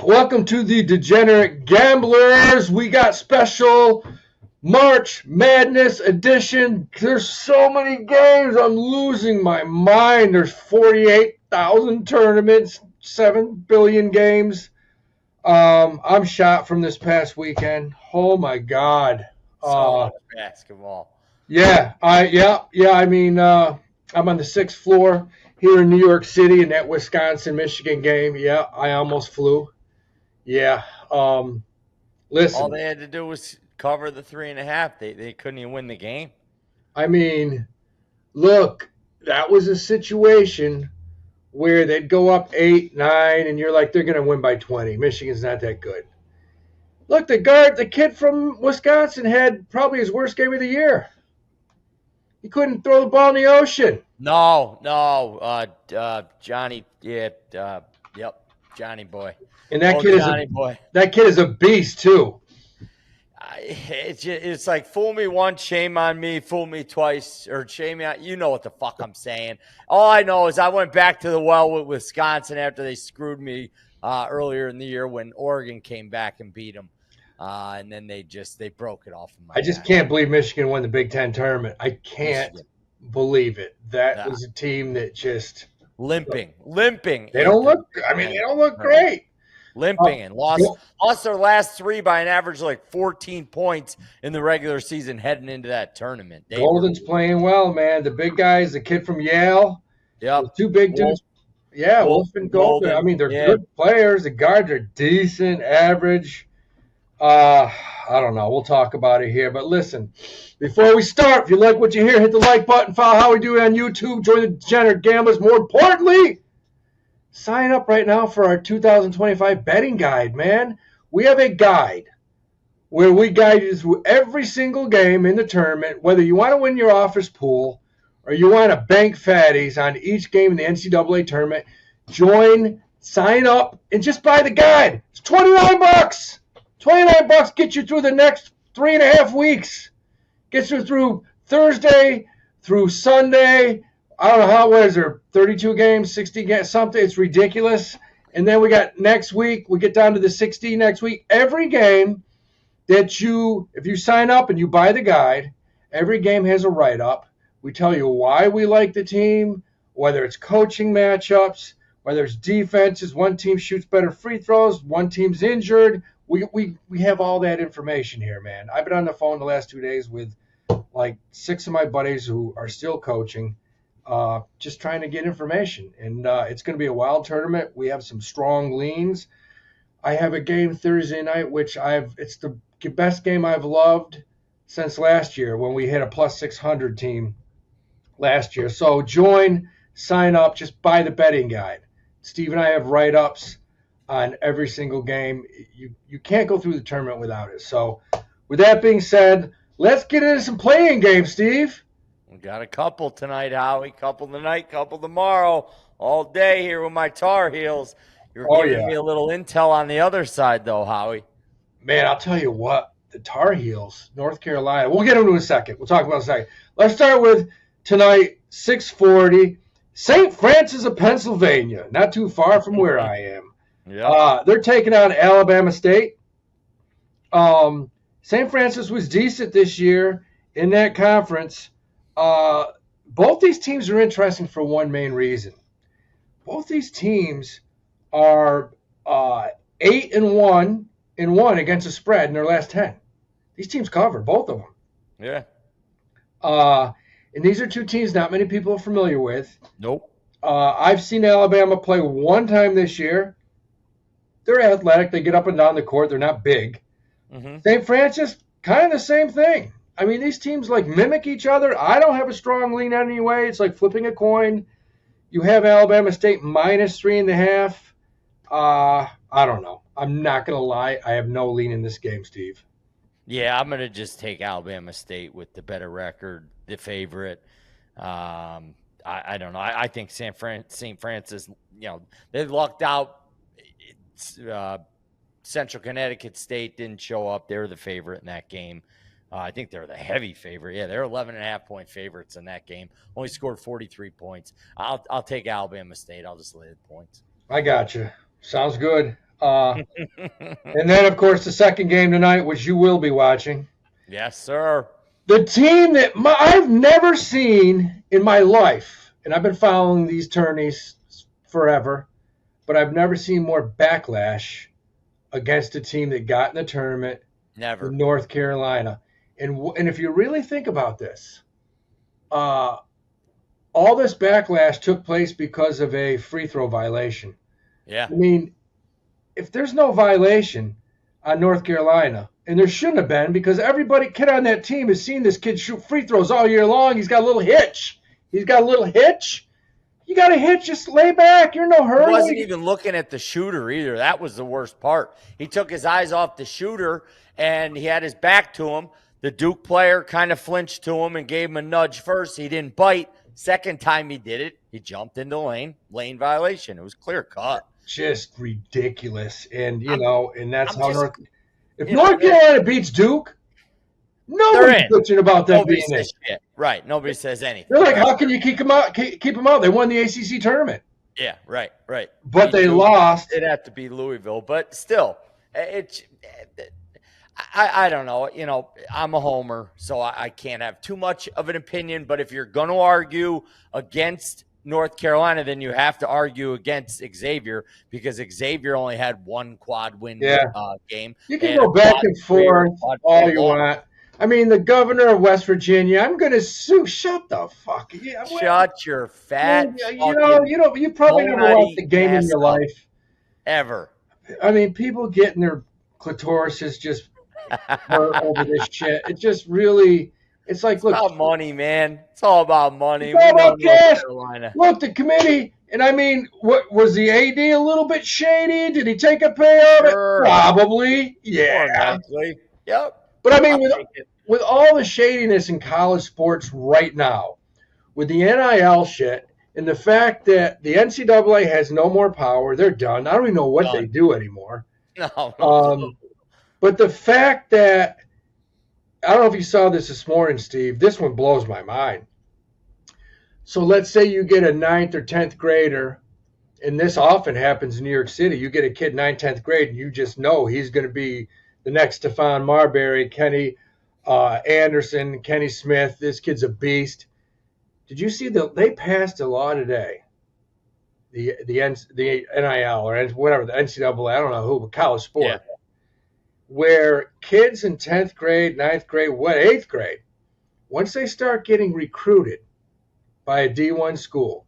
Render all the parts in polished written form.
Welcome to the Degenerate Gamblers. We got special March Madness edition. There's so many games. I'm losing my mind. There's 48,000 tournaments, 7 billion games. I'm shot from this past weekend. Oh my God. So much basketball. Yeah. I mean, I'm on the 6th floor here in New York City in that Wisconsin-Michigan game. Yeah, I almost flew. Yeah. Listen. All they had to do was cover the 3.5. They couldn't even win the game. I mean, look, that was a situation where they'd go up 8, 9, and you're like, they're going to win by 20. Michigan's not that good. Look, the kid from Wisconsin had probably his worst game of the year. He couldn't throw the ball in the ocean. No. Johnny, Johnny boy. And that kid is a beast too. It's like fool me once, shame on me. Fool me twice, or shame me on. You know what the fuck I'm saying. All I know is I went back to the well with Wisconsin after they screwed me earlier in the year when Oregon came back and beat them. And then they broke it off. I just can't believe Michigan won the Big Ten tournament. I can't believe it. That was a team that just limping. They don't look great. Limping and lost their last 3 by an average of like 14 points in the regular season heading into that tournament. Golden's playing well, man. The big guys, the kid from Yale. Yeah, 2 big dudes. Yeah, Wolf and Golden. I mean, they're good players. The guards are decent, average. I don't know. We'll talk about it here. But listen, before we start, if you like what you hear, hit the like button, follow Howie Dewey on YouTube, join the Degenerate Gamblers. More importantly, sign up right now for our 2025 betting guide, man. We have a guide where we guide you through every single game in the tournament, whether you want to win your office pool or you want to bank fatties on each game in the NCAA tournament. Join, sign up, and just buy the guide. It's $29. $29 gets you through the next 3.5 weeks. Gets you through Thursday, through Sunday. I don't know what is there, 32 games, 60 games, something. It's ridiculous. And then we got next week, we get down to the 60 next week. Every game that if you sign up and you buy the guide, every game has a write-up. We tell you why we like the team, whether it's coaching matchups, whether it's defenses, one team shoots better free throws, one team's injured. We have all that information here, man. I've been on the phone the last 2 days with like 6 of my buddies who are still coaching, just trying to get information. And it's going to be a wild tournament. We have some strong leans. I have a game Thursday night, it's the best game I've loved since last year when we hit a plus 600 team last year. So join, sign up, just buy the betting guide. Steve and I have write-ups on every single game. You can't go through the tournament without it. So with that being said, let's get into some playing games, Steve. We got a couple tonight, Howie. Couple tonight, couple tomorrow. All day here with my Tar Heels. You're giving me a little intel on the other side, though, Howie. Man, I'll tell you what. The Tar Heels, North Carolina. We'll get into it in a second. We'll talk about it in a second. Let's start with tonight, 6:40. St. Francis of Pennsylvania. Not too far from where I am. Yeah. They're taking on Alabama State. St. Francis was decent this year in that conference. Both these teams are interesting for one main reason. Both these teams are 8-1 against the spread in their last 10. These teams cover, both of them. Yeah. And these are 2 teams not many people are familiar with. Nope. I've seen Alabama play one time this year. They're athletic. They get up and down the court. They're not big. Mm-hmm. St. Francis, kind of the same thing. I mean, these teams like mimic each other. I don't have a strong lean anyway. It's like flipping a coin. You have Alabama State minus 3.5. I don't know. I'm not going to lie. I have no lean in this game, Steve. Yeah, I'm going to just take Alabama State with the better record, the favorite. I don't know. I think St. Francis, they lucked out. Central Connecticut State didn't show up. They're the favorite in that game. I think they're the heavy favorite. Yeah, they're 11.5-point favorites in that game. Only scored 43 points. I'll take Alabama State. I'll just lay the points. I got you. Sounds good. And then, of course, the second game tonight, which you will be watching. Yes, sir. The team that I've never seen in my life, and I've been following these tourneys forever, but I've never seen more backlash against a team that got in the tournament. Never. North Carolina. And if you really think about this, all this backlash took place because of a free throw violation. Yeah. I mean, if there's no violation on North Carolina, and there shouldn't have been, because every kid on that team has seen this kid shoot free throws all year long. He's got a little hitch. You got a hitch, just lay back. You're in no hurry. He wasn't even looking at the shooter either. That was the worst part. He took his eyes off the shooter, and he had his back to him. The Duke player kind of flinched to him and gave him a nudge first. He didn't bite. Second time he did it, he jumped into lane violation. It was clear cut. Just ridiculous. And, and that's how if North Carolina beats Duke, nobody's bitching about them being in. Shit. Right. Nobody says anything. They're like, how can you keep them out? They won the ACC tournament. Yeah, right. But they lost. It'd have to be Louisville. But still, I don't know. I'm a homer, so I can't have too much of an opinion. But if you're going to argue against North Carolina, then you have to argue against Xavier, because Xavier only had one quad win game. You can go back and forth all you want. I mean, the governor of West Virginia, I'm going to sue. Shut the fuck. Shut your fat. You probably never watched the game in your life. Ever. I mean, people getting their clitorises just hurt over this shit. It just really. It's like, it's about money, man. It's all about money. It's all about cash. Look, the committee, and I mean, what was the AD a little bit shady? Did he take a payout? Sure. Probably, yeah. Yep. But I mean, with all the shadiness in college sports right now, with the NIL shit, and the fact that the NCAA has no more power, they're done. I don't even know what they do anymore. No. But the fact that, I don't know if you saw this morning, Steve. This one blows my mind. So let's say you get a 9th or 10th grader, and this often happens in New York City. You get a kid 9th, 10th grade, and you just know he's going to be the next Stephon Marbury, Kenny Anderson, Kenny Smith. This kid's a beast. Did you see they passed a law today? The NIL or whatever, the NCAA, I don't know who, but college sport. Yeah. Where kids in 10th grade, 9th grade, 8th grade, once they start getting recruited by a D1 school,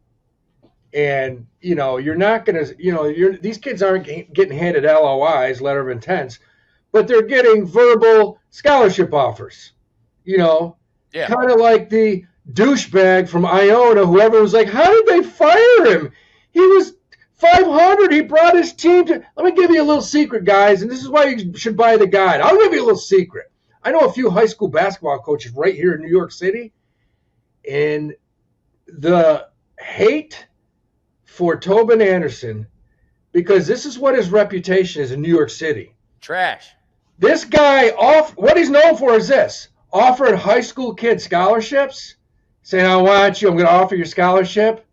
and, you're not going to, these kids aren't getting handed LOIs, letter of intents, but they're getting verbal scholarship offers, kind of like the douchebag from Iona, whoever was like, how did they fire him? He was 500. He brought his team to. Let me give you a little secret, guys, and this is why you should buy the guide. I'll give you a little secret. I know a few high school basketball coaches right here in New York City, and the hate for Tobin Anderson, because this is what his reputation is in New York City. Trash. This guy, what he's known for is this: offering high school kids scholarships, saying, I want you, I'm going to offer your scholarship.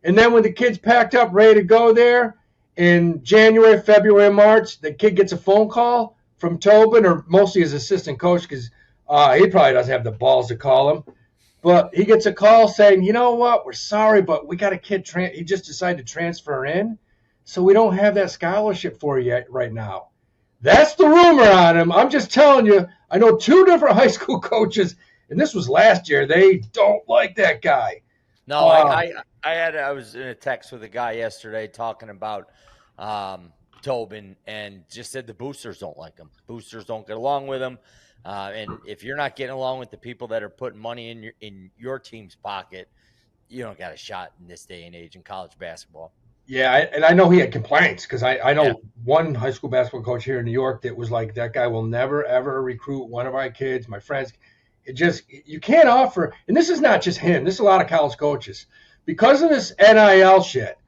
And then when the kid's packed up, ready to go there in January, February, March, the kid gets a phone call from Tobin, or mostly his assistant coach, because he probably doesn't have the balls to call him. But he gets a call saying, you know what, we're sorry, but we got a kid, he just decided to transfer in, so we don't have that scholarship for you yet right now. That's the rumor on him. I'm just telling you, I know 2 different high school coaches, and this was last year. They don't like that guy. No, I was in a text with a guy yesterday talking about Tobin, and just said the boosters don't like him. Boosters don't get along with him. And if you're not getting along with the people that are putting money in your team's pocket, you don't got a shot in this day and age in college basketball. Yeah, and I know he had complaints, because I know one high school basketball coach here in New York that was like, that guy will never, ever recruit one of our kids, my friends. It just, you can't offer, and this is not just him, this is a lot of college coaches. Because of this NIL shit,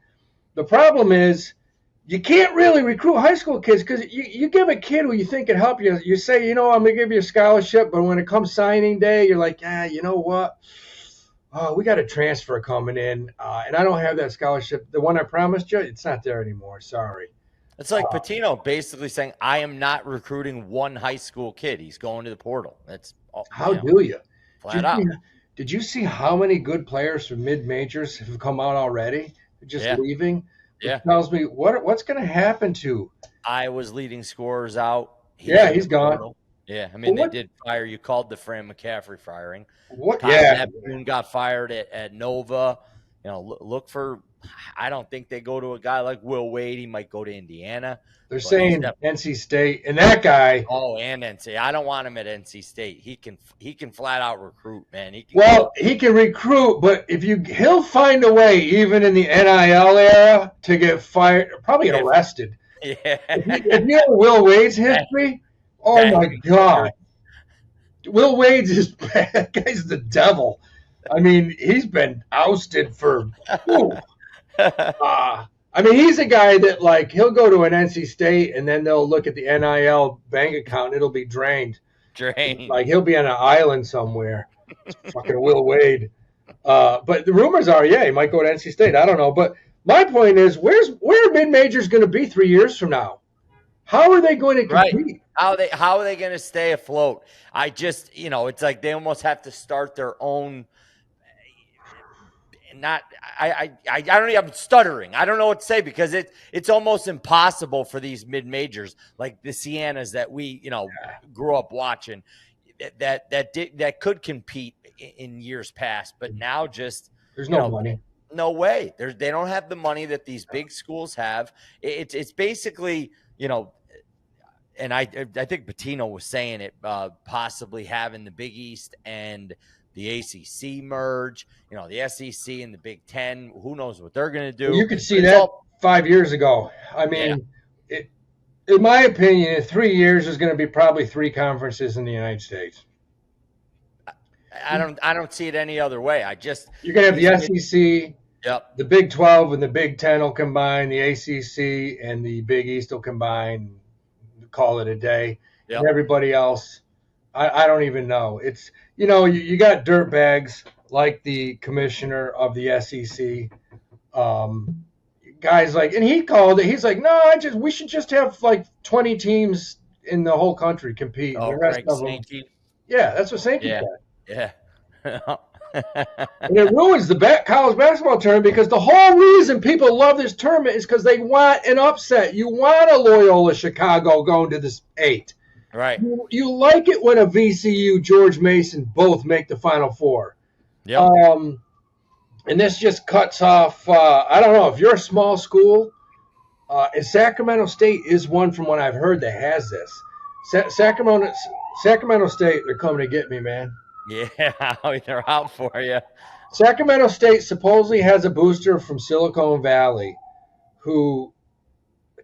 the problem is you can't really recruit high school kids, because you give a kid who you think can help you, you say, I'm going to give you a scholarship, but when it comes signing day, you're like, you know what? Oh, we got a transfer coming in, and I don't have that scholarship. The one I promised you, it's not there anymore. Sorry. It's like Patino basically saying, "I am not recruiting one high school kid. He's going to the portal." That's How do you? flat out. Did you see how many good players from mid majors have come out already? Just Yeah, leaving, which yeah. tells me what's going to happen to. Iowa's leading scorers out. He's Yeah, in he's the gone. portal. Yeah, I But mean they did fire. You called the Fran McCaffrey firing. what? Todd Yeah, Neptune got fired at Nova. Look for. I don't think they go to a guy like Will Wade. He might go to Indiana, they're but he's saying definitely. NC State, and that guy. Oh, and NC. I don't want him at NC State. He can flat out recruit, man. He can Well, go. he can recruit, but he'll find a way, even in the NIL era, to get fired, probably get arrested. Yeah. If you know Will Wade's history, oh my God, Will Wade's is that guy's the devil. I mean, he's been ousted for. I mean, he's a guy that like he'll go to an NC State and then they'll look at the NIL bank account and it'll be drained. Like he'll be on an island somewhere. Fucking Will Wade. But the rumors are, yeah, he might go to NC State. I don't know. But my point is, where are mid majors going to be 3 years from now? How are they going to compete? Right. How are they going to stay afloat? I just, it's like they almost have to start their own. I don't even, I'm stuttering. I don't know what to say because it's almost impossible for these mid majors like the Siennas that we grew up watching that could compete in years past, but now just there's no money. No way. They don't have the money that these big schools have. It's basically and I think Patino was saying it, possibly having the Big East and the ACC merge, the SEC and the Big Ten. Who knows what they're going to do? Well, you could see that 5 years ago. I mean, in my opinion, in 3 years, there's going to be probably 3 conferences in the United States. I don't see it any other way. You're going to have the SEC, the Big 12 and the Big 10 will combine, the ACC and the Big East will combine, call it a day. Yep. And everybody else, I don't even know. It's you got dirt bags like the commissioner of the SEC, guys like, and he called it. He's like, no, we should just have like 20 teams in the whole country compete. Oh, the rest Greg of them, Sankey. Yeah, that's what Sankey said. Yeah. And it ruins the college basketball tournament because the whole reason people love this tournament is because they want an upset. You want a Loyola Chicago going to this 8. Right. You like it when a VCU, George Mason both make the Final Four. Yeah. And this just cuts off. I don't know if you're a small school. And Sacramento State is one from what I've heard that has this. Sacramento State, they're coming to get me, man. Yeah, they're out for you. Sacramento State supposedly has a booster from Silicon Valley who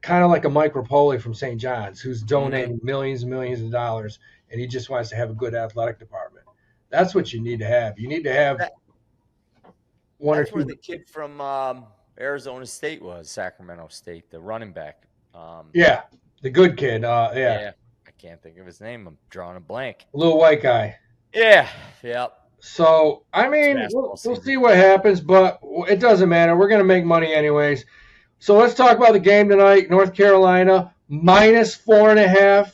kind of like a Mike Rapoli from St. John's who's donating millions and millions of dollars, and he just wants to have a good athletic department. That's what you need to have. You need to have one or two. That's where the kid from Arizona State was, Sacramento State, the running back. Yeah, the good kid. Yeah. I can't think of his name. I'm drawing a blank. Little white guy. Yeah. Yep. So, I mean, we'll see what happens, but it doesn't matter. We're going to make money anyways. So let's talk about the game tonight. North Carolina, -4.5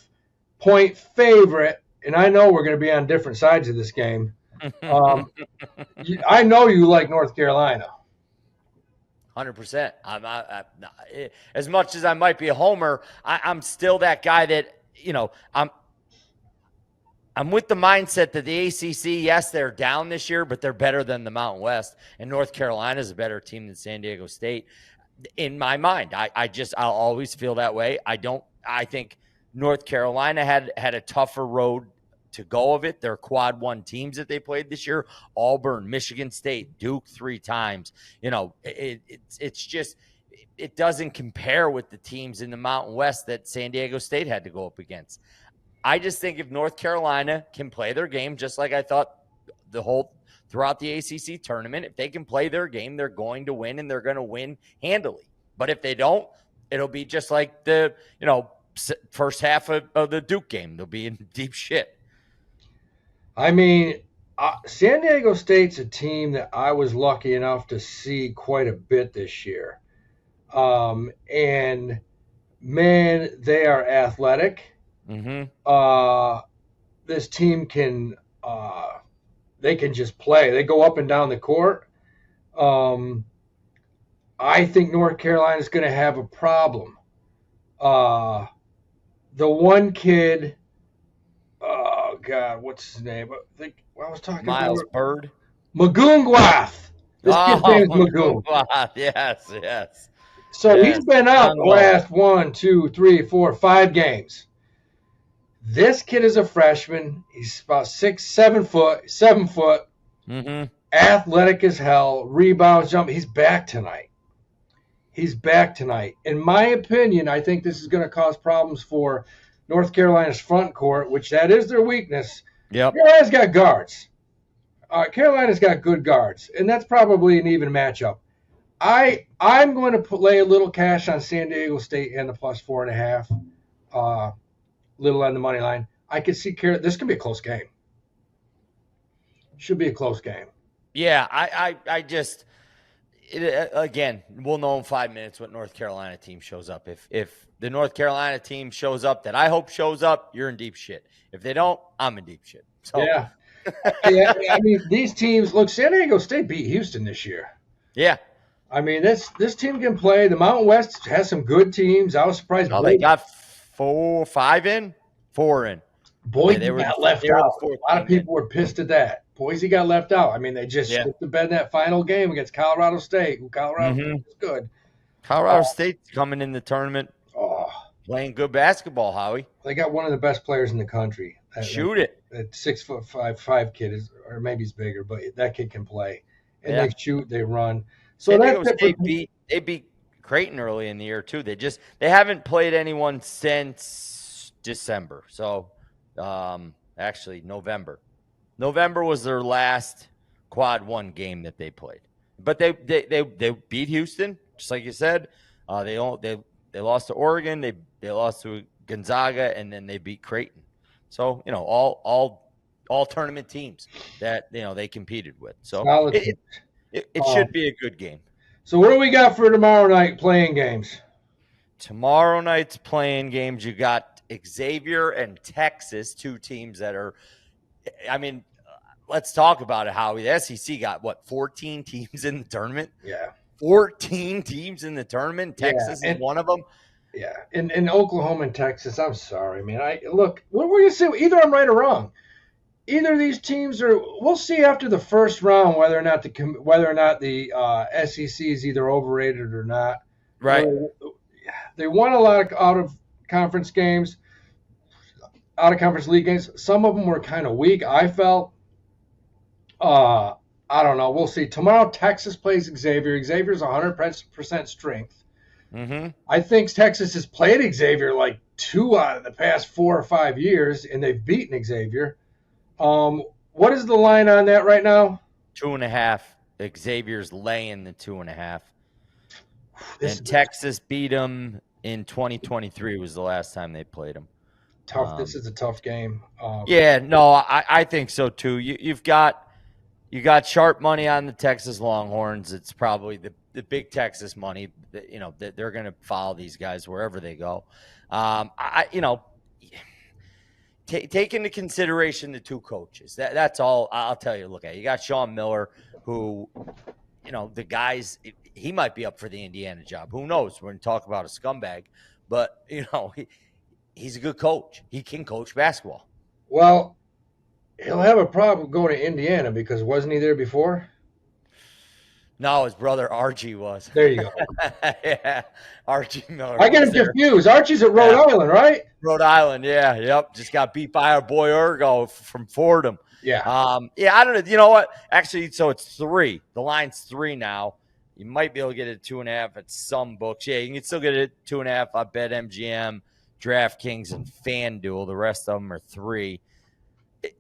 point favorite. And I know we're going to be on different sides of this game. I know you like North Carolina. 100%. As much as I might be a homer, I'm still that guy that, I'm with the mindset that the ACC, yes, they're down this year, but they're better than the Mountain West. And North Carolina is a better team than San Diego State. In my mind, I'll always feel that way. I think North Carolina had a tougher road to go of it. Their quad 1 teams that they played this year, Auburn, Michigan State, Duke 3 times. It's just, it doesn't compare with the teams in the Mountain West that San Diego State had to go up against. I just think if North Carolina can play their game, just like I thought throughout the ACC tournament, if they can play their game, they're going to win, and they're going to win handily. But if they don't, it'll be just like the first half of the Duke game. They'll be in deep shit. I mean, San Diego State's a team that I was lucky enough to see quite a bit this year. And man, they are athletic. Mm-hmm. This team can they can just play. They go up and down the court. I think North Carolina is going to have a problem. The one kid, oh God, what's his name? I was talking Miles about Bird. Magoongwath. This kid's name is Magoon. Yes. So Yes. he's been out the Unload. last 1, 2, 3, 4, 5 games. This kid is a freshman. He's about 7 foot, Mm-hmm. athletic as hell, rebounds, jump. He's back tonight. In my opinion, I think this is going to cause problems for North Carolina's front court, which that is their weakness. Yep. Carolina's got guards. Carolina's got good guards, and that's probably an even matchup. I'm going to lay a little cash on San Diego State and the plus 4.5. Little on the money line. I could see this could be a close game. Should be a close game. Yeah, I just again, we'll know in 5 minutes what North Carolina team shows up. If the North Carolina team shows up that I hope shows up, you're in deep shit. If they don't, I'm in deep shit. So. Yeah. I mean, these teams. Look, San Diego State beat Houston this year. Yeah. I mean, this team can play. The Mountain West has some good teams. I was surprised. No, they got 4 in. Boise got left out. A lot of people were pissed at that. Boise got left out. I mean, they just shit the bed in that final game against Colorado State. Colorado State is good. Colorado State's coming in the tournament. Playing good basketball, Howie. They got one of the best players in the country. Shoot it. That 6'5" kid is, or maybe he's bigger, but that kid can play. And they shoot, they run. So they beat Creighton early in the year too. They haven't played anyone since December. So actually November. November was their last quad 1 game that they played. But they beat Houston, just like you said. They lost to Oregon, they lost to Gonzaga, and then they beat Creighton. So, all tournament teams that they competed with. So it should be a good game. So what do we got for tomorrow night playing games? Tomorrow night's playing games, you got Xavier and Texas, 2 teams that are, I mean, let's talk about it, Howie. The SEC got, 14 teams in the tournament? Yeah. 14 teams in the tournament? Texas is one of them? Yeah. In Oklahoma and Texas, I'm sorry, man. Look, what were you saying? Either I'm right or wrong. Either of these teams we'll see after the first round whether or not the SEC is either overrated or not. Right. They won a lot of out-of-conference games, out-of-conference league games. Some of them were kind of weak, I felt. I don't know. We'll see. Tomorrow, Texas plays Xavier. Xavier's 100% strength. Mm-hmm. I think Texas has played Xavier like 2 out of the past 4 or 5 years, and they've beaten Xavier. What is the line on that right now? 2.5. Xavier's laying the 2.5. And Texas beat them in 2023 was the last time they played them. Tough. This is a tough game. I think so too. You got sharp money on the Texas Longhorns. It's probably the big Texas money. That they're going to follow these guys wherever they go. Take into consideration the 2 coaches. That's all I'll tell you. Look at you got Sean Miller, who, the guys. He might be up for the Indiana job. Who knows? We're going to talk about a scumbag, but he's a good coach. He can coach basketball. Well, he'll have a problem going to Indiana because wasn't he there before? No, his brother Archie was. There you go. Yeah, Archie Miller. I get him confused. Archie's at Rhode Island, right? Rhode Island, yeah. Yep. Just got beat by our boy Ergo from Fordham. Yeah. I don't know. You know what? Actually, so it's 3. The line's 3 now. You might be able to get it at 2.5 at some books. Yeah, you can still get it at 2.5. I bet MGM, DraftKings, and FanDuel. The rest of them are 3.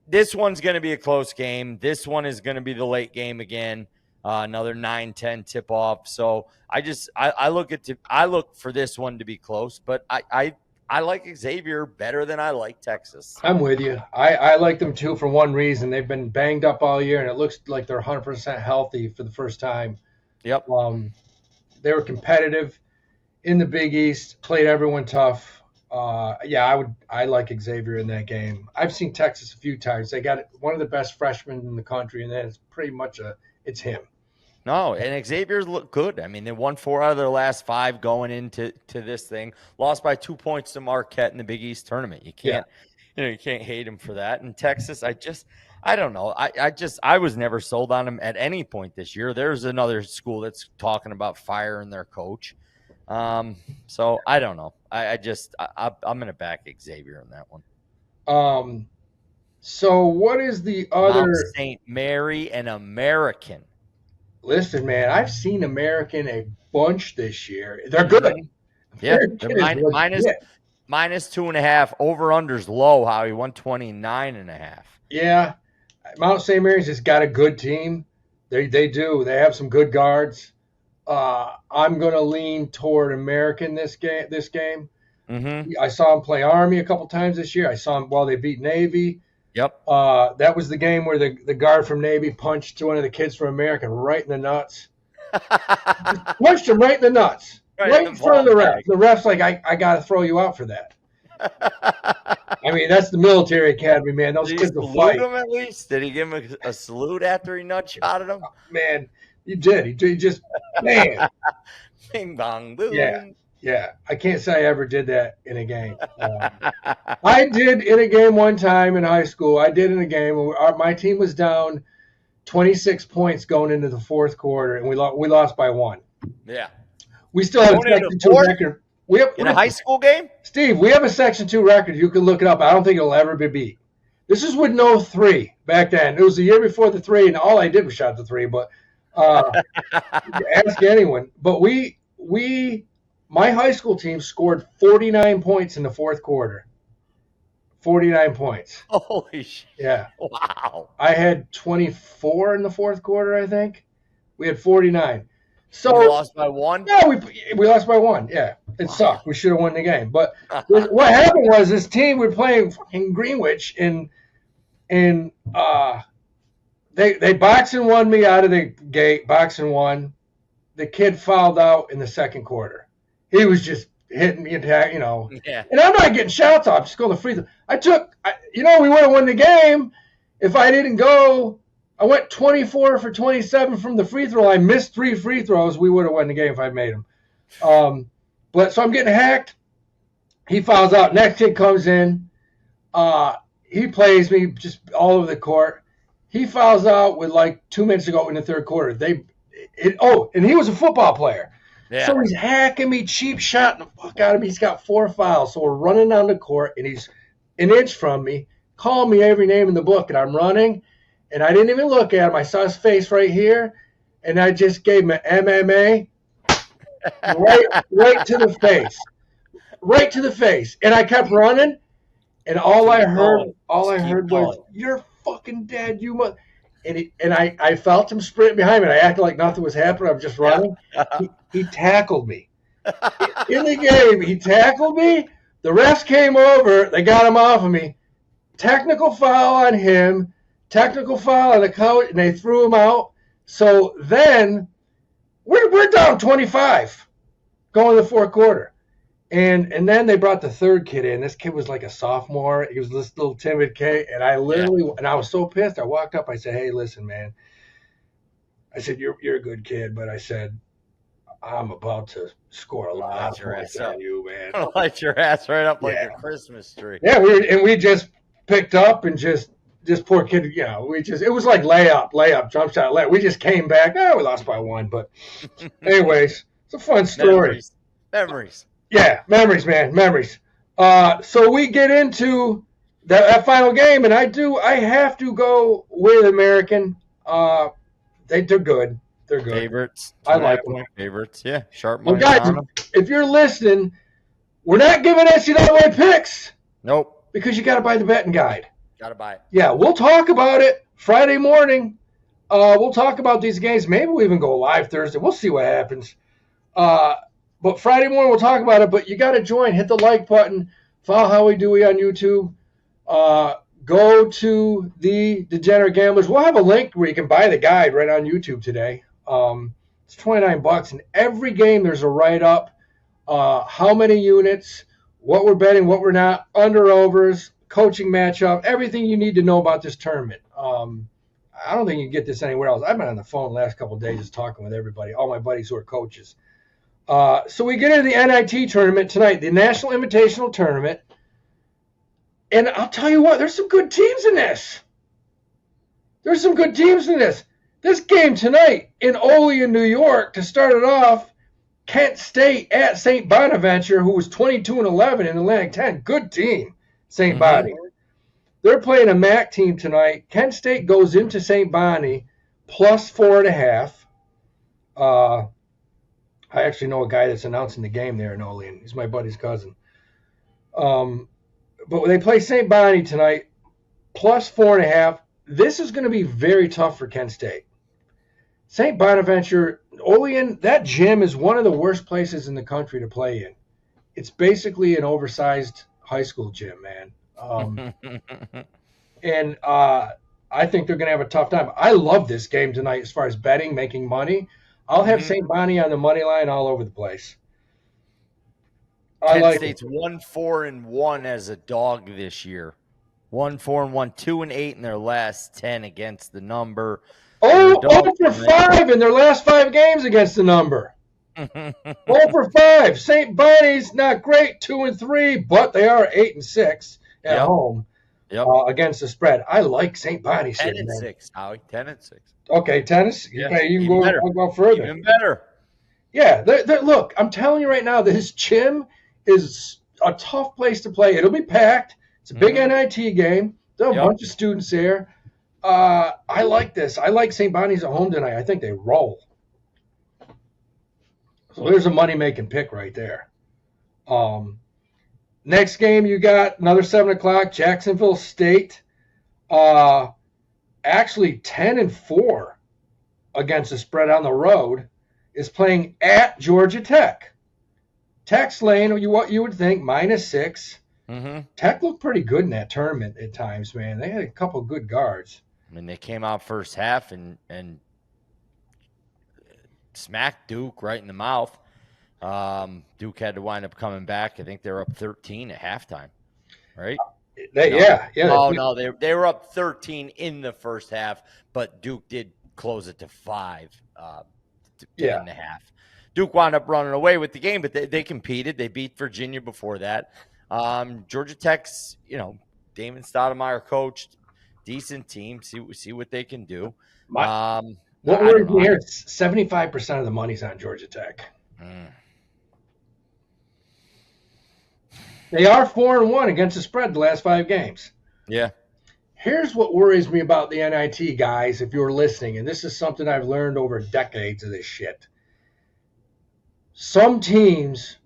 This one's going to be a close game. This one is going to be the late game again. Another 9-10 tip off. So I look for this one to be close, but I like Xavier better than I like Texas. I'm with you. I like them too for one reason. They've been banged up all year, and it looks like they're 100% healthy for the first time. Yep. They were competitive, in the Big East, played everyone tough. I like Xavier in that game. I've seen Texas a few times. They got one of the best freshmen in the country, and then it's pretty much it's him. No, and Xavier's look good. I mean, they won 4 out of their last 5 going into this thing. Lost by 2 points to Marquette in the Big East tournament. You can't hate him for that. And Texas, I don't know. I was never sold on him at any point this year. There's another school that's talking about firing their coach. So I don't know. I'm going to back Xavier in that one. So what is the other? Mount St. Mary and American. Listen, man, I've seen American a bunch this year. They're good. Yeah, they're minus 2.5. Over unders low. Howie 129.5. Yeah, Mount St. Mary's just got a good team. They do. They have some good guards. I'm going to lean toward American this game. Mm-hmm. I saw him play Army a couple times this year. I saw him while they beat Navy. Yep. That was the game where the guard from Navy punched one of the kids from American right in the nuts. Punched him right in the nuts. Right in front of the ref. The ref's like, I got to throw you out for that. I mean, that's the military academy, man. Those kids will fight. Did he salute him at least? Did he give him a salute after he nut shotted him? Man, he did. He just, man. Bing, bong, boom. Yeah. I can't say I ever did that in a game. I did in a game one time in high school. I did in a game. My team was down 26 points going into the fourth quarter, and we lost by 1. Yeah. We still have a Section 2 record. In a high school game? Steve, we have a Section 2 record. You can look it up. I don't think it'll ever be beat. This is with no 3 back then. It was the year before the 3, and all I did was shot the 3. But ask anyone. But my high school team scored 49 points in the fourth quarter. 49 points. Holy shit. Yeah. Wow. I had 24 in the fourth quarter, I think. We had 49. So you lost by 1? Yeah, we lost by 1. Yeah. It sucked. We should have won the game. But what happened was this team were playing fucking Greenwich and they boxed and won me out of the gate, boxed and won. The kid fouled out in the second quarter. He was just hitting me, Yeah. And I'm not getting shots off. Just go to the free throw. We would have won the game if I didn't go. I went 24 for 27 from the free throw line. I missed 3 free throws. We would have won the game if I made them. So I'm getting hacked. He fouls out. Next kid comes in. He plays me just all over the court. He fouls out with like 2 minutes to go in the third quarter. And he was a football player. Yeah. So he's hacking me, cheap shot the fuck out of me. He's got 4 fouls. So we're running down the court, and he's an inch from me, calling me every name in the book, and I'm running, and I didn't even look at him. I saw his face right here, and I just gave him an MMA right to the face. Right to the face. And I kept running, and all I heard was, "You're fucking dead, you must." And I felt him sprint behind me. And I acted like nothing was happening. I'm just running. He tackled me. In the game, he tackled me. The refs came over. They got him off of me. Technical foul on him. Technical foul on the coach. And they threw him out. So then we're down 25 going to the fourth quarter. And then they brought the third kid in. This kid was like a sophomore. He was this little timid kid. And I was so pissed. I walked up. I said, "Hey, listen, man." I said, you're a good kid. But I said, "I'm about to score a lot of points on you, man." Light your ass right up like a Christmas tree. Yeah, we just picked up and just this poor kid, it was like layup, jump shot, we just came back. We lost by 1. But anyways, it's a fun story. Memories. Yeah, memories, man, memories. So we get into that final game, and I have to go with American. They're good. They're good. Favorites. I like them. Favorites. Yeah, sharp money. Well, guys, if you're listening, we're not giving NCAAB picks. Nope. Because you got to buy the betting guide. Got to buy it. Yeah, we'll talk about it Friday morning. We'll talk about these games. Maybe we'll even go live Thursday. We'll see what happens. But Friday morning we'll talk about it. But you got to join. Hit the like button. Follow Howie Dewey on YouTube. Go to the Degenerate Gamblers. We'll have a link where you can buy the guide right on YouTube today. It's $29, and every game there's a write-up how many units, what we're betting, what we're not, under-overs, coaching matchup, everything you need to know about this tournament. I don't think you can get this anywhere else. I've been on the phone the last couple of days just talking with everybody, all my buddies who are coaches. So we get into the NIT tournament tonight, the National Invitational Tournament. And I'll tell you what, there's some good teams in this. There's some good teams in this. This game tonight in Olean, New York, to start it off, Kent State at St. Bonaventure, who was 22-11 in Atlantic 10. Good team, St. Bonnie. They're playing a MAC team tonight. Kent State goes into St. Bonnie plus 4.5. I actually know a guy that's announcing the game there in Olean. He's my buddy's cousin. But they play St. Bonnie tonight, plus 4.5. This is going to be very tough for Kent State. St. Bonaventure, Olean, that gym is one of the worst places in the country to play in. It's basically an oversized high school gym, man. And I think they're going to have a tough time. I love this game tonight as far as betting, making money. I'll have St. Bonnie on the money line all over the place. Kent State's 1-4-1 as a dog this year. 1-4-1, 2-8 in their last 10 against the number. 0-5 in their last 5 games against the number. 0-5. St. Bonnie's not great, 2-3, but they are 8-6 at home against the spread. I like St. Bonnie's. 10-6, Howie. 10-6. Okay, tennis. Yeah, okay, you can go further. Even better. Yeah, look, I'm telling you right now, this gym is a tough place to play. It'll be packed. It's a big NIT game. There are a bunch of students there. I like this. I like St. Bonnie's at home tonight. I think they roll. So there's a money-making pick right there. Next game, you got another 7 o'clock, Jacksonville State. Actually 10-4 against the spread on the road, is playing at Georgia Tech. Tech's lane, what you would think, -6. Tech looked pretty good in that tournament at times, man. They had a couple of good guards. I mean, they came out first half and smacked Duke right in the mouth. Duke had to wind up coming back. I think they were up 13 at halftime, right? Yeah. No, they were up 13 in the first half, but Duke did close it to 5 to end the half. Duke wound up running away with the game, but they competed. They beat Virginia before that. Georgia Tech's, Damon Stoudemire coached, decent team. See what they can do. What worries me here is 75% of the money's on Georgia Tech. They are 4-1 against the spread the last 5 games. Yeah. Here's what worries me about the NIT, guys, if you're listening, and this is something I've learned over decades of this shit. Some teams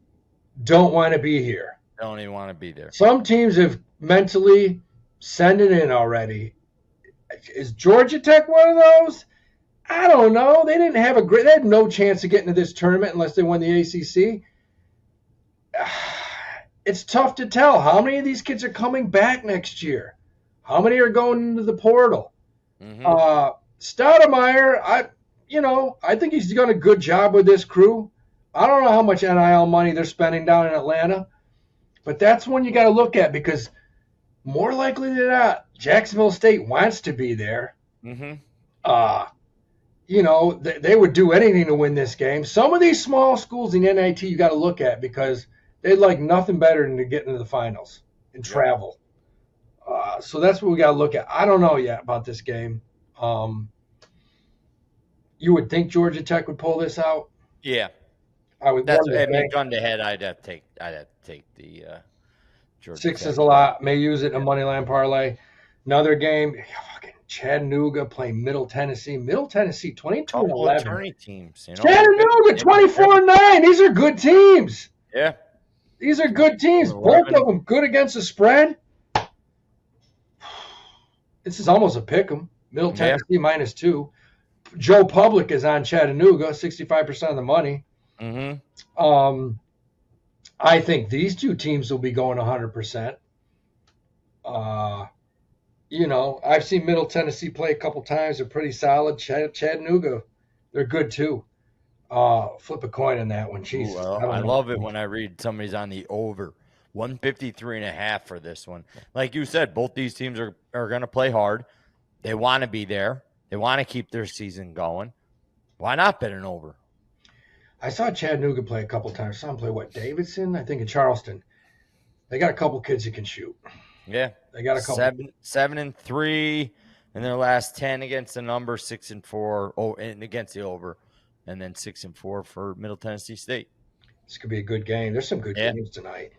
don't want to be here. Don't even want to be there. Some teams have mentally sent it in already. Is Georgia Tech one of those? I don't know. They had no chance of getting to this tournament unless they won the ACC. It's tough to tell. How many of these kids are coming back next year? How many are going into the portal? Stoudemire, I think he's done a good job with this crew. I don't know how much NIL money they're spending down in Atlanta, but that's one you got to look at because more likely than not, Jacksonville State wants to be there. They would do anything to win this game. Some of these small schools in NIT you got to look at because they'd like nothing better than to get into the finals and travel. So that's what we got to look at. I don't know yet about this game. You would think Georgia Tech would pull this out. Yeah. Gun to head, I'd have to take the Georgia 6 Tech. is a lot. May use it in a money line parlay. Another game, fucking Chattanooga playing Middle Tennessee. Middle Tennessee, 22-11. Attorney teams, Chattanooga, 24-9. These are good teams. Yeah. These are good teams. Both of them good against the spread. This is almost a pick 'em. Middle Tennessee -2. Joe Public is on Chattanooga, 65% of the money. I think these two teams will be going 100%. I've seen Middle Tennessee play a couple times. They're pretty solid. Chattanooga, they're good too. Flip a coin on that one. Jesus, Ooh, I love it when I read somebody's on the over. 153.5 for this one. Like you said, both these teams are going to play hard. They want to be there. They want to keep their season going. Why not bet an over? I saw Chattanooga play a couple times. Saw him play Davidson, I think, in Charleston. They got a couple kids who can shoot. Yeah, they got a couple. 7-3 in their last 10 against the number, 6-4. Oh, and against the over, and then 6-4 for Middle Tennessee State. This could be a good game. There's some good games tonight.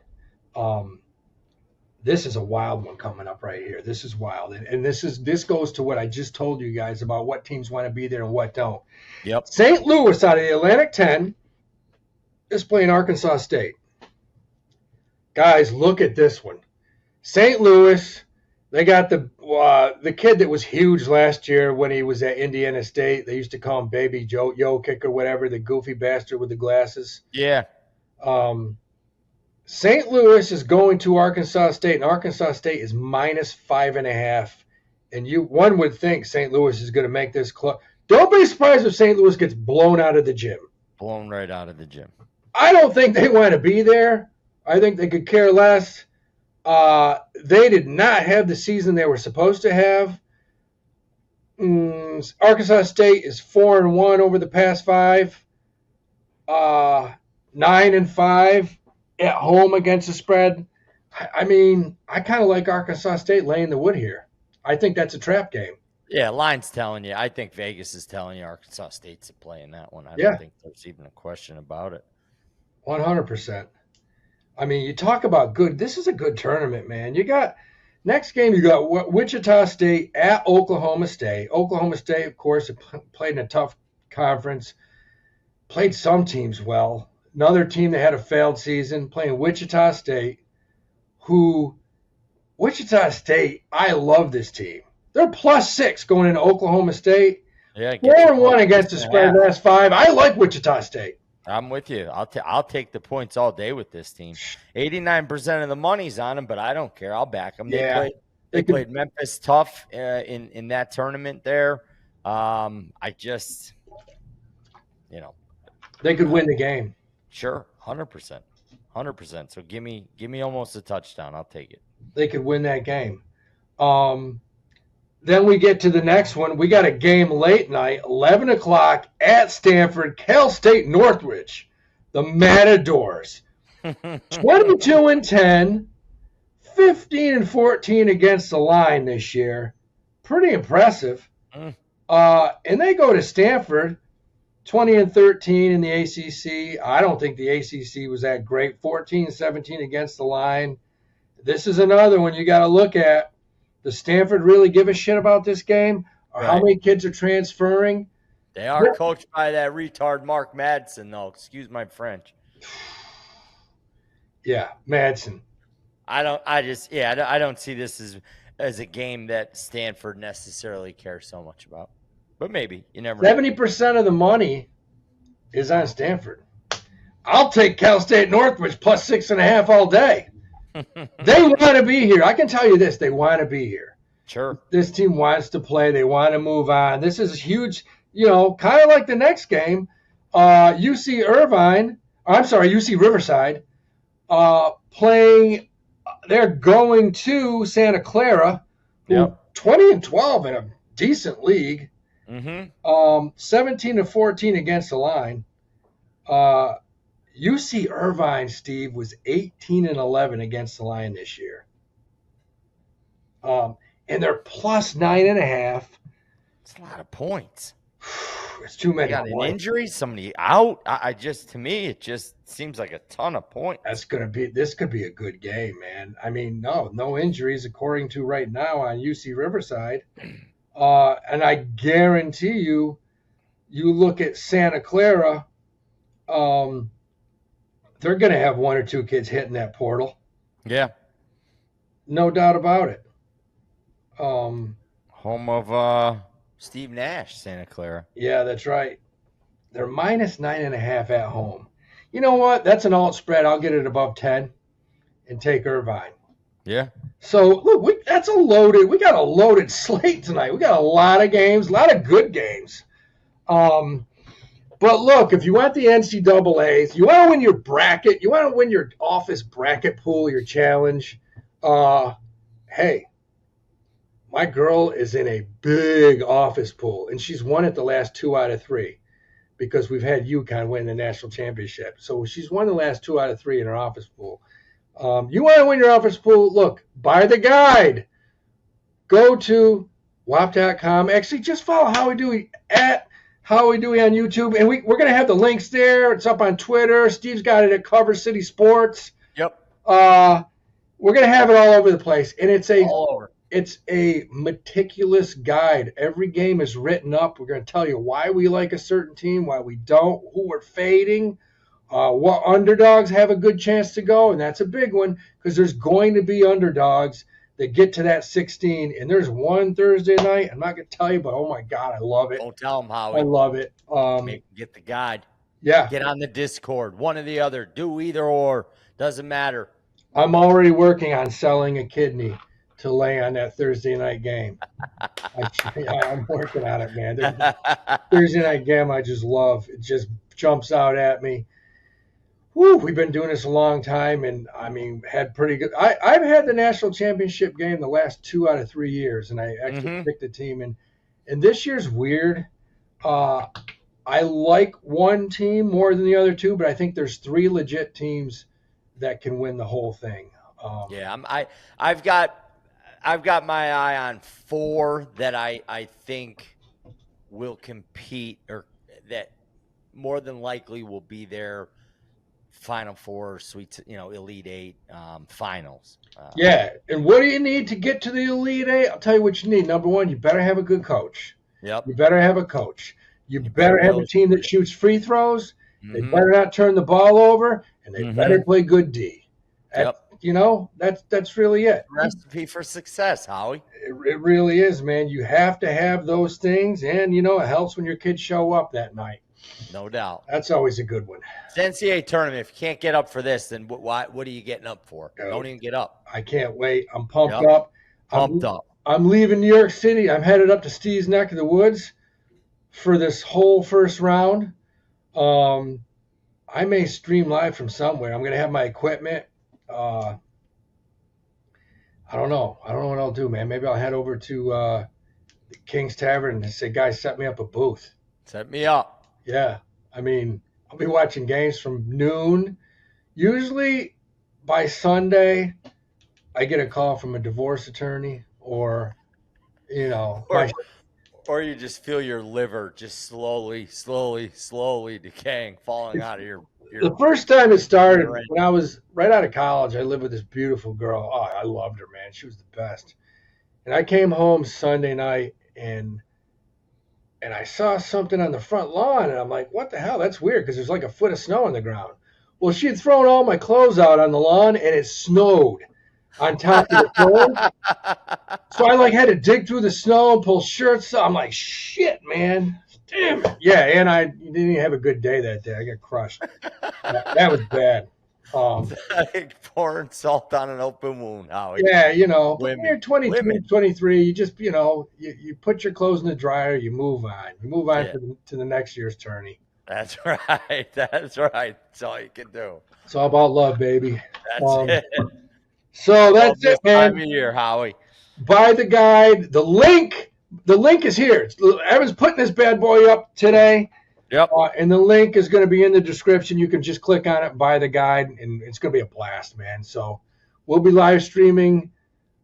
This is a wild one coming up right here. This is wild, and this goes to what I just told you guys about what teams want to be there and what don't. Yep. St. Louis out of the Atlantic 10 is playing Arkansas State. Guys, look at this one. St. Louis, they got the kid that was huge last year when he was at Indiana State. They used to call him Baby Joe Jokic or whatever, the goofy bastard with the glasses. Yeah. St. Louis is going to Arkansas State, and Arkansas State is -5.5. And one would think St. Louis is going to make this close. Don't be surprised if St. Louis gets blown out of the gym. Blown right out of the gym. I don't think they want to be there. I think they could care less. They did not have the season they were supposed to have. Arkansas State is 4-1 over the past 5. 9-5 at home against the spread. I mean, I kind of like Arkansas State laying the wood here. I think that's a trap game. Yeah, line's telling you. I think Vegas is telling you Arkansas State's playing that one. I don't think there's even a question about it. 100%. I mean, you talk about good. This is a good tournament, man. You got next game. You got Wichita State at Oklahoma State. Oklahoma State, of course, played in a tough conference. Played some teams well. Another team that had a failed season playing Wichita State. Wichita State, I love this team. They're +6 going into Oklahoma State. Yeah, 4-1 against the spread last 5. I like Wichita State. I'm with you. I'll take the points all day with this team. 89% of the money's on them, but I don't care. I'll back them. They played Memphis tough in that tournament there. I just, they could win the game. Sure, 100%, 100%. So give me almost a touchdown. I'll take it. They could win that game. Then we get to the next one. We got a game late night, 11 o'clock at Stanford, Cal State Northridge, the Matadors. 22-10, 15-14 against the line this year. Pretty impressive. And they go to Stanford, 20-13 in the ACC. I don't think the ACC was that great. 14-17 against the line. This is another one you got to look at. Does Stanford really give a shit about this game? Or how many kids are transferring? They are coached by that retard Mark Madsen, though. Excuse my French. Yeah, Madsen. I don't see this as a game that Stanford necessarily cares so much about. But maybe. You never know. 70% of the money is on Stanford. I'll take Cal State Northridge +6.5 all day. They want to be here. I can tell you this. They want to be here. Sure. This team wants to play. They want to move on. This is huge, kind of like the next game. UC Riverside playing. They're going to Santa Clara, 20-12 in a decent league. 17-14 against the line. UC Irvine, Steve, was 18-11 against the line this year. And they're +9.5. It's a lot of points. It's too many. They got an injury, somebody out. To me, it just seems like a ton of points. This could be a good game, man. I mean, no injuries according to right now on UC Riverside. And I guarantee you look at Santa Clara, they're going to have one or two kids hitting that portal. Yeah. No doubt about it. Home of Steve Nash, Santa Clara. Yeah, that's right. They're -9.5 at home. You know what? That's an alt spread. I'll get it above 10 and take Irvine. Yeah. So, look, we got a loaded slate tonight. We got a lot of games, a lot of good games. But look, if you want the NCAAs, you want to win your bracket, you want to win your office bracket pool, your challenge. Hey, my girl is in a big office pool, and she's won it the last 2 out of 3 because we've had UConn win the national championship. So she's won the last 2 out of 3 in her office pool. You want to win your office pool? Look, buy the guide. Go to Whop.com. Actually, just follow Howie Dewey at Howie Dewey on YouTube. And we're going to have the links there. It's up on Twitter. Steve's got it at Cover City Sports. Yep. We're going to have it all over the place. And it's a meticulous guide. Every game is written up. We're going to tell you why we like a certain team, why we don't, who we're fading, what underdogs have a good chance to go. And that's a big one because there's going to be underdogs that get to that 16. And there's one Thursday night. I'm not going to tell you, but oh my God, I love it. Don't tell them, Howie. I love it. Get the guide. Yeah. Get on the Discord. One or the other. Do either or. Doesn't matter. I'm already working on selling a kidney to lay on that Thursday night game. I'm working on it, man. Thursday night game I just love. It just jumps out at me. Woo, we've been doing this a long time, and I mean, had pretty good. I've had the national championship game the last 2 out of 3 years, and I actually picked the team. And this year's weird. I like one team more than the other two, but I think there's 3 legit teams that can win the whole thing. I've got my eye on 4 that I think will compete, or that more than likely will be their Final Four, Elite 8 finals. Yeah, and what do you need to get to the Elite 8? I'll tell you what you need. Number 1, you better have a good coach. Yep. You better have a coach. You better have a team that shoots free throws. They better not turn the ball over, and they better play good D. That's really it. Recipe for success, Howie. It really is, man. You have to have those things, and it helps when your kids show up that night. No doubt. That's always a good one. It's NCAA tournament. If you can't get up for this, then what are you getting up for? Don't even get up. I can't wait. I'm pumped up. Up. I'm leaving New York City. I'm headed up to Steve's neck of the woods for this whole first round. I may stream live from somewhere. I'm going to have my equipment. I don't know. I don't know what I'll do, man. Maybe I'll head over to the King's Tavern and say, guys, set me up a booth. Set me up. Yeah. I mean, I'll be watching games from noon. Usually by Sunday, I get a call from a divorce attorney or or you just feel your liver just slowly decaying, falling out of your The first time it started, when I was right out of college, I lived with this beautiful girl. Oh, I loved her, man. She was the best. And I came home Sunday night, and I saw something on the front lawn, and I'm like, what the hell? That's weird, because there's like a foot of snow on the ground. Well, she had thrown all my clothes out on the lawn, and it snowed on top of the clothes. So I had to dig through the snow and pull shirts up. I'm like, shit, man. Damn it. Yeah, and I didn't even have a good day that day. I got crushed. That was bad. Like pouring salt on an open wound, Howie. Yeah, when you're 22, 23, you just, you put your clothes in the dryer, you move on. You move on to the next year's tourney. That's right. That's right. That's all you can do. It's all about love, baby. That's it. So that's it, man. Time of year, Howie. Buy the guide. The link is here. Evan's putting this bad boy up today. Yep. And the link is going to be in the description. You can just click on it, buy the guide, and it's going to be a blast, man. So we'll be live streaming,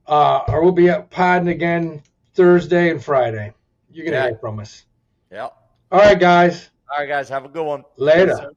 or we'll be podding again Thursday and Friday. You're going to hear from us. Yep. All right, guys. Have a good one. Later.